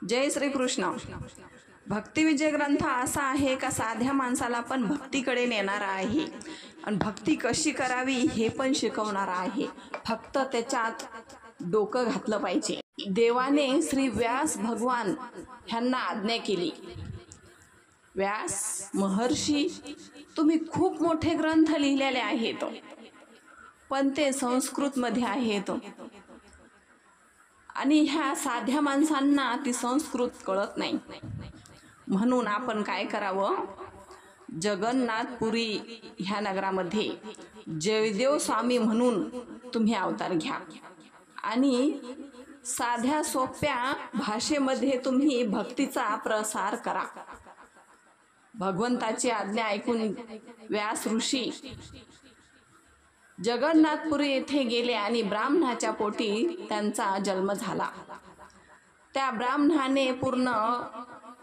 जय श्री कृष्ण। भक्ती विजय ग्रंथ असा आहे का साध्या माणसाला पण भक्तीकडे नेणारा आहे आणि भक्ती कशी करावी हे पण शिकवणारा आहे। फक्त त्याच्यात डोकं घातलं पाहिजे। देवाने श्री व्यास भगवान ह्यांना आज्ञा केली, व्यास महर्षी तुम्ही खूप मोठे ग्रंथ लिहिलेले आहेत, पण ते संस्कृतमध्ये आहेत आणि ह्या साध्या माणसांना ती संस्कृत कळत नाही। म्हणून आपण काय करावं, जगन्नाथपुरी ह्या नगरामध्ये जयदेव स्वामी म्हणून तुम्ही अवतार घ्या आणि साध्या सोप्या भाषेमध्ये तुम्ही भक्तीचा प्रसार करा। भगवंताची आज्ञा ऐकून व्यास ऋषी जगन्नाथपुरी येथे गेले आणि ब्राह्मणाच्या पोटी त्यांचा जन्म झाला। त्या ब्राह्मणाने पूर्ण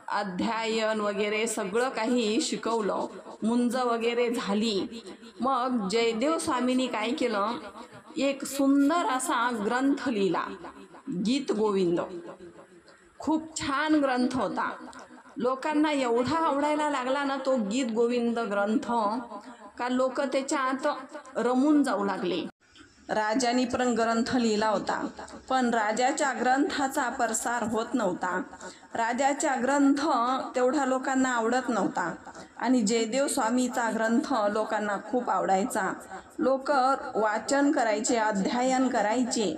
अध्ययन वगैरे सगळं काही शिकवलं, मुंज वगैरे झाली। मग जयदेव स्वामींनी काय केलं, एक सुंदर असा ग्रंथ लिहिला, गीत गोविंद। खूप छान ग्रंथ होता, लोकांना एवढा आवडायला लागला ना तो गीत गोविंद ग्रंथ का लोक त्याच्यात रमून जाऊ लागले। राजानी पण ग्रंथ लिहिला होता, पण राजाच्या ग्रंथाचा प्रसार होत नव्हता। राजाचा ग्रंथ तेवढा लोकांना आवडत नव्हता आणि जयदेव स्वामीचा ग्रंथ लोकांना खूप आवडायचा। लोक वाचन करायचे, अध्ययन करायचे।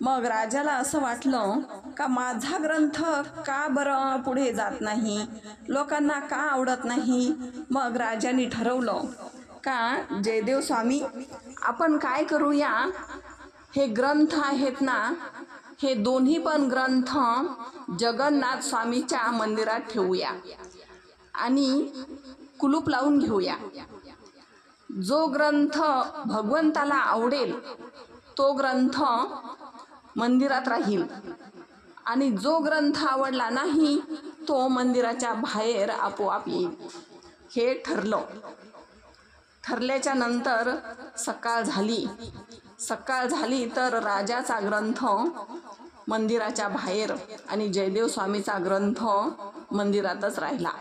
मग राजाला असं वाटलं का माझा ग्रंथ का बरं पुढे जात नाही, लोकांना का आवडत नाही। मग राजाने ठरवलं का जयदेव स्वामी आपण काय करूया, हे ग्रंथ आहेत ना, हे दोन्ही पण ग्रंथ जगन्नाथ स्वामीच्या मंदिरात ठेवूया आणि कुलूप लावून घेऊया। जो ग्रंथ भगवंताला आवडेल तो ग्रंथ मंदिरात राहील आणि जो ग्रंथ आवडला नाही तो मंदिराच्या बाहेर आपोआप येईल। हे ठरलं। ठरल्याच्या नंतर सकाळ झाली तर राजाचा ग्रंथ मंदिराच्या बाहेर आणि जयदेव स्वामीचा ग्रंथ मंदिरातच राहिला।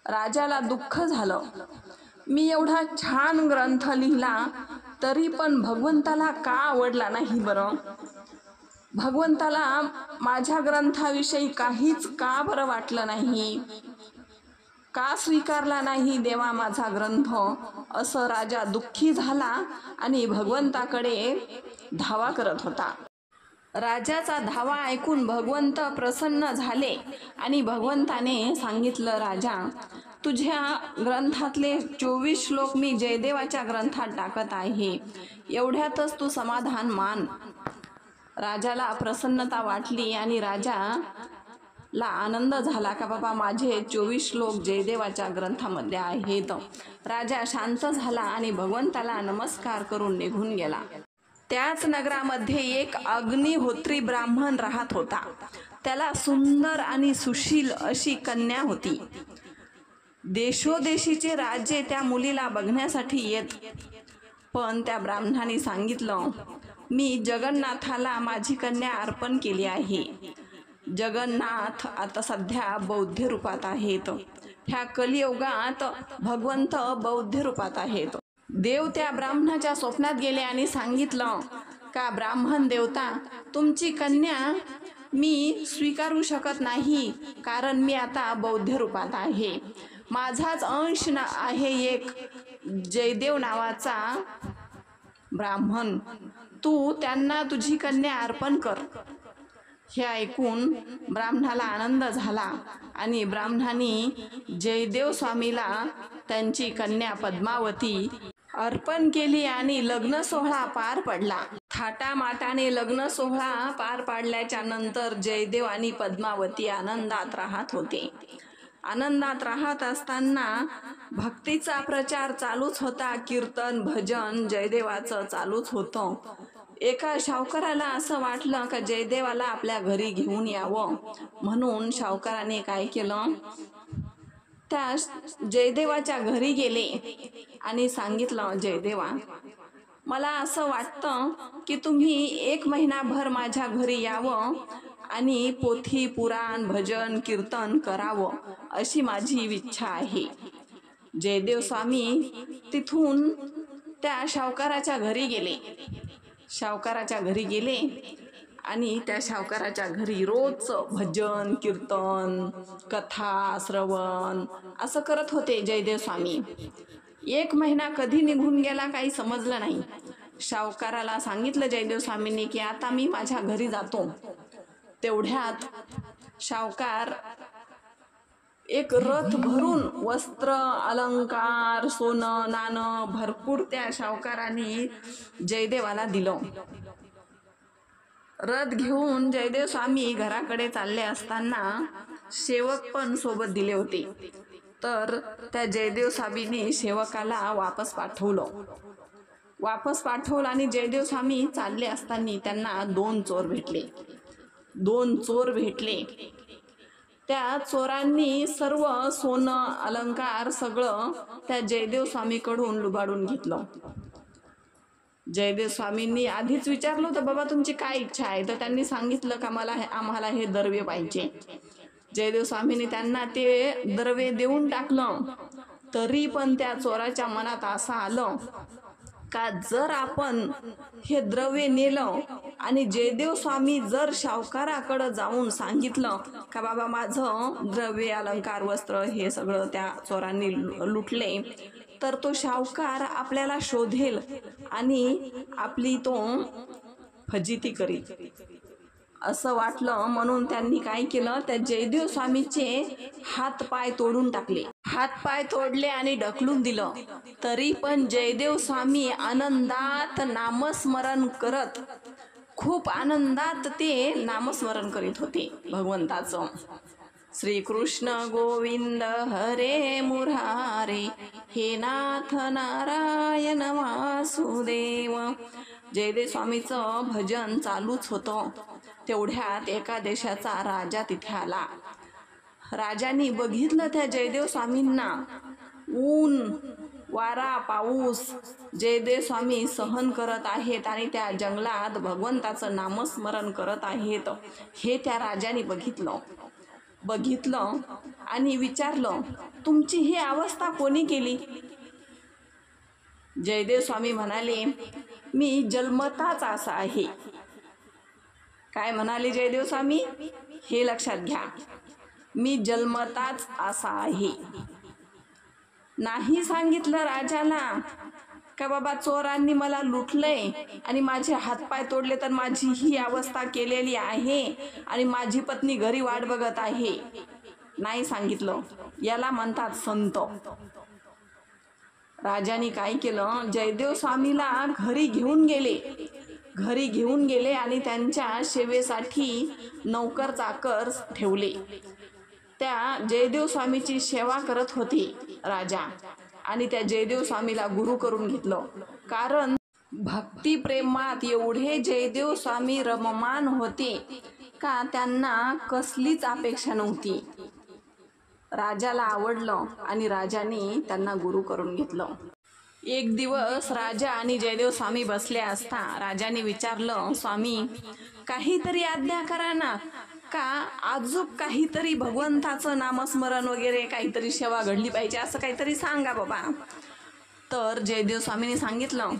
राजाला दुःख झालं, मी एवढा छान ग्रंथ लिहिला तरी पण भगवंताला का आवडला नाही बरं, भगवंताला माझ्या ग्रंथाविषयी काहीच का बरं वाटलं नाही, का स्वीकारला नाही देवा माझा ग्रंथ। असं राजा दुःखी झाला आणि भगवंताकडे धावा करत होता। राजाचा धावा ऐकून भगवंत प्रसन्न झाले आणि भगवंताने सांगितलं, राजा तुझ्या ग्रंथातले 24 श्लोक मी जयदेवाच्या ग्रंथात टाकत आहे, एवढ्यातच तू समाधान मान। राजाला प्रसन्नता वाटली आणि राजाला आनंद झाला का बाबा माझे 24 श्लोक जयदेवाच्या ग्रंथामध्ये आहेत। राजा शांत झाला आणि भगवंताला नमस्कार करून निघून गेला। त्याच नगरामध्ये एक अग्निहोत्री ब्राह्मण राहत होता। त्याला सुंदर आणि सुशील अशी कन्या होती। देशोदेशीचे राजे त्या मुलीला बघण्यासाठी येत, पण त्या ब्राह्मणाने सांगितलं, मी जगन्नाथाला माझी कन्या अर्पण केली आहे। जगन्नाथ आता सध्या बौद्ध रूपात आहेत, ह्या कलियुगात भगवंत बौद्ध रूपात आहेत। देव त्या ब्राह्मणाच्या स्वप्नात गेले आणि सांगितलं का ब्राह्मण देवता तुमची कन्या मी स्वीकारू शकत नाही, कारण मी आता बौद्ध रूपात आहे। माझाच अंश आहे एक जयदेव नावाचा ब्राह्मण, तू त्यांना तुझी कन्या अर्पण कर। हे ऐकून ब्राह्मणाला आनंद झाला आणि ब्राह्मणाने जयदेव स्वामीला त्यांची कन्या पद्मावती अर्पण केली आणि लग्न सोहळा पार पडला। थाटामाटाने लग्न सोहळा पार पाडल्याच्या नंतर जयदेव आणि पद्मावती आनंदात राहत होते। आनंदात राहत असताना भक्तीचा प्रचार चालूच होता, कीर्तन भजन जयदेवाचं चालूच होतं। एका सावकाराला असं वाटलं का जयदेवाला आपल्या घरी घेऊन यावं, म्हणून सावकाराने काय केलं, त्या जयदेवाच्या घरी गेले आणि सांगितलं, जयदेवा मला असं वाटतं की तुम्ही 1 महिनाभर माझ्या घरी यावं आणि पोथी पुराण भजन कीर्तन करावं अशी माझी इच्छा आहे. जयदेव स्वामी तिथून त्या सावकाराच्या घरी गेले. सावकाराच्या घरी गेले आणि त्या सावकाराच्या घरी रोज भजन कीर्तन कथा श्रवण असं करत होते जयदेव स्वामी. 1 महिना कधी निघून गेला काही समजलं नाही. सावकाराला सांगितलं जयदेव स्वामींनी की आता मी माझ्या घरी जातो. तेवढ्यात सावकार एक रथ भरून वस्त्र अलंकार सोनं नाणं भरपूर त्या सावकाराने जयदेवाला दिलं. रथ घेऊन जयदेव स्वामी घराकडे चालले असताना सेवक पण सोबत दिले होते. तर त्या जयदेव स्वामींनी सेवकाला वापस पाठवलं आणि जयदेव स्वामी चालले असताना त्यांना 2 चोर भेटले. त्या चोरांनी सर्व सोनं अलंकार सगळं त्या जयदेव स्वामीकडून लुबाडून घेतलं. जयदेव स्वामींनी आधीच विचारलं होतं बाबा तुमची काय इच्छा आहे. तर त्यांनी सांगितलं का आम्हाला हे द्रव्य पाहिजे. जयदेव स्वामींनी त्यांना ते द्रव्य देऊन टाकलं. तरी पण त्या चोराच्या मनात असं आलं का जर आपण हे द्रव्य नेलं आणि जयदेव स्वामी जर सावकाराकडं जाऊन सांगितलं का बाबा माझं द्रव्य अलंकार वस्त्र हे सगळं त्या चोरांनी लुटले तर तो सावकार आपल्याला शोधेल आणि आपली तो फजिती करील असं वाटलं. म्हणून त्यांनी काय केलं त्या जयदेव स्वामीचे हात पाय तोडून टाकले. हात पाय तोडले आणि ढकलून दिलं. तरी पण जयदेव स्वामी आनंदात नामस्मरण करत खूप आनंदात ते नामस्मरण करीत होते भगवंताचं. श्रीकृष्ण गोविंद हरे मुरारे हे नाथ नारायण वासुदेव. जयदेव स्वामीचं भजन चालूच होतं. तेवढ्यात एका देशाचा राजा तिथे आला. राजाने बघितलं त्या जयदेव स्वामींना. ऊन वारा पाऊस जयदेव स्वामी सहन करत आहेत आणि त्या जंगलात भगवंताचं नामस्मरण करत आहेत हे त्या राजाने बघितलं आणि विचारलं तुमची ही अवस्था कोणी केली. जयदेव स्वामी म्हणाले मी जन्मताच असा आहे. काय म्हणाले जयदेव स्वामी हे लक्षात घ्या. मी जन्मताच असा आहे. नाही सांगितलं राजाला का बाबा चोरांनी मला लुटलंय आणि माझे हातपाय तोडले तर माझी ही अवस्था केलेली आहे आणि माझी पत्नी घरी वाट बघत आहे. नाही सांगितलं. याला म्हणतात संत. राजाने काय केलं जयदेव स्वामीला घरी घेऊन गेले आणि त्यांच्या सेवेसाठी नौकर चाकर ठेवले. त्या जयदेव स्वामीची सेवा करत होते राजा आणि त्या जयदेव स्वामीला गुरु करून घेतलं. कारण भक्ती प्रेमात एवढे जयदेव स्वामी रममान होते का त्यांना कसलीच अपेक्षा नव्हती. राजाला आवडलं आणि राजाने त्यांना गुरु करून घेतलं. एक दिवस राजा आणि जयदेव स्वामी बसले असता राजाने विचारलं स्वामी काहीतरी आज्ञा करा ना का अजून काहीतरी भगवंताचं नामस्मरण वगैरे काहीतरी सेवा घडली पाहिजे असं काहीतरी सांगा बाबा. तर जयदेव स्वामींनी सांगितलं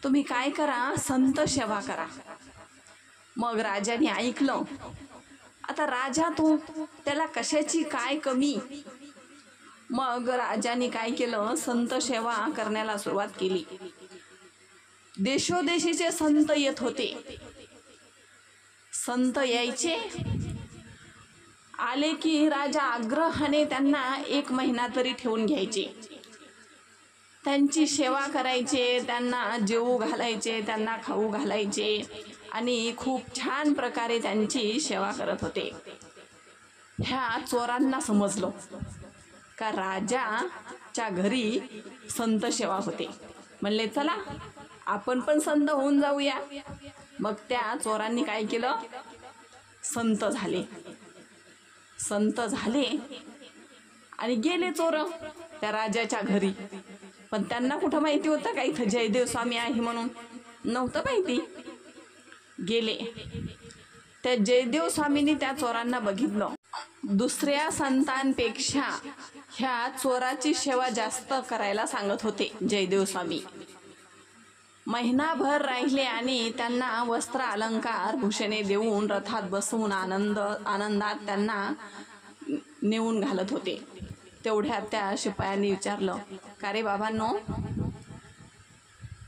तुम्ही काय करा संत सेवा करा. मग राजाने ऐकलं. आता राजा तो त्याला कशाची काय कमी. मग राजाने काय केलं संत सेवा करण्याला सुरुवात केली. देशोदेशीचे संत येत होते. संत यायचे. आले की राजा आग्रहाने त्यांना 1 महिना तरी ठेवून घ्यायचे. त्यांची सेवा करायचे. त्यांना जेवू घालायचे. त्यांना खाऊ घालायचे आणि खूप छान प्रकारे त्यांची सेवा करत होते. ह्या चोरांना समजलं का राजाच्या घरी संत सेवा होते. म्हणले चला आपण पण संत होऊन जाऊया. मग त्या चोरांनी काय केलं संत झाले आणि गेले चोर त्या राजाच्या घरी. पण त्यांना कुठं माहिती होतं का इथं जयदेव स्वामी आहे म्हणून. नव्हतं माहिती. गेले त्या जयदेव स्वामींनी त्या चोरांना बघितलं. दुसऱ्या संतांपेक्षा ह्या चोराची सेवा जास्त करायला सांगत होते जयदेव स्वामी. महिनाभर राहिले आणि त्यांना वस्त्र अलंकार भूषणे देऊन रथात बसवून आनंदात त्यांना नेऊन घालत होते. तेवढ्यात त्या शिपायांनी विचारलं, का रे बाबांनो,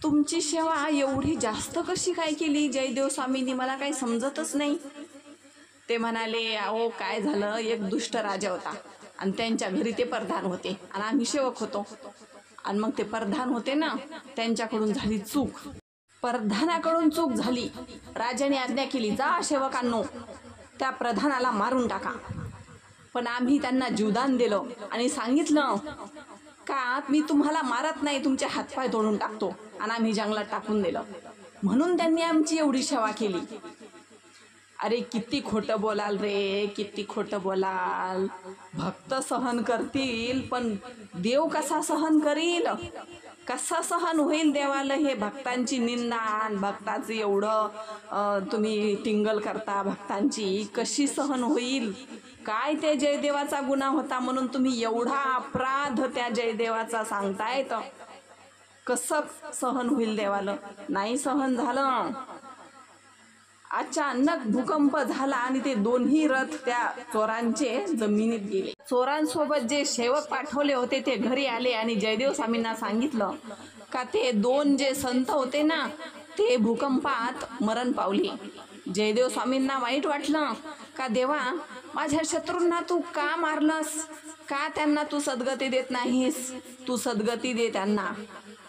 तुमची सेवा एवढी जास्त कशी काय केली जयदेव स्वामींनी, मला काही समजतच नाही. ते म्हणाले, अहो काय झालं, एक दुष्ट राजा होता आणि त्यांच्या घरी ते प्रधान होते आणि आम्ही सेवक होतो. आणि मग ते प्रधान होते ना, त्यांच्याकडून झाली चूक. प्रधानाकडून चूक झाली. राजाने आज्ञा केली, जा सेवकांनो त्या प्रधानाला मारून टाका. पण आम्ही त्यांना जीवदान दिलं आणि सांगितलं का मी तुम्हाला मारत नाही, तुमचे हातपाय तोडून टाकतो, आणि आम्ही जंगलात टाकून दिलं. म्हणून त्यांनी आमची एवढी सेवा केली. अरे किती खोटं बोलाल रे, किती खोटं बोलाल. भक्त सहन करतील पण देव कसा सहन करील, कसा सहन होईल देवाला हे भक्तांची निंदा, भक्ताचं एवढं तुम्ही टिंगल करता, भक्तांची कशी सहन होईल. काय ते जयदेवाचा गुन्हा होता म्हणून तुम्ही एवढा अपराध त्या जयदेवाचा सांगतायत, कसं सहन होईल देवाला. नाही सहन झालं. अचानक भूकंप झाला आणि ते दोन्ही रथ त्या चोरांचे जमिनीत गेले. चोरांसोबत जे सेवक पाठवले होते ते घरी आले आणि जयदेव स्वामींना सांगितलं का ते दोन जे संत होते ना, ते भूकंपात मरण पावले. जयदेव स्वामींना वाईट वाटलं का देवा, माझ्या शत्रूंना तू का मारलंस, का त्यांना तू सद्गती देत नाहीस, तू सद्गती दे त्यांना.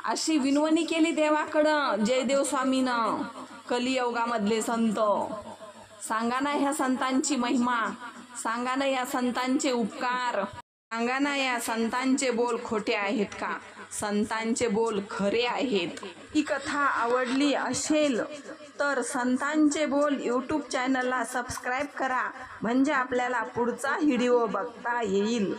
अशी विनवणी केली देवाकडं जयदेव स्वामीनं. कलियुगामधले संत, सांगा ना ह्या संतांची महिमा, सांगा ना या संतांचे उपकार, सांगा ना या संतांचे बोल खोटे आहेत का, संतांचे बोल खरे आहेत. ही कथा आवडली असेल तर संतांचे बोल यूट्यूब चॅनलला सबस्क्राईब करा, म्हणजे आपल्याला पुढचा व्हिडिओ बघता येईल.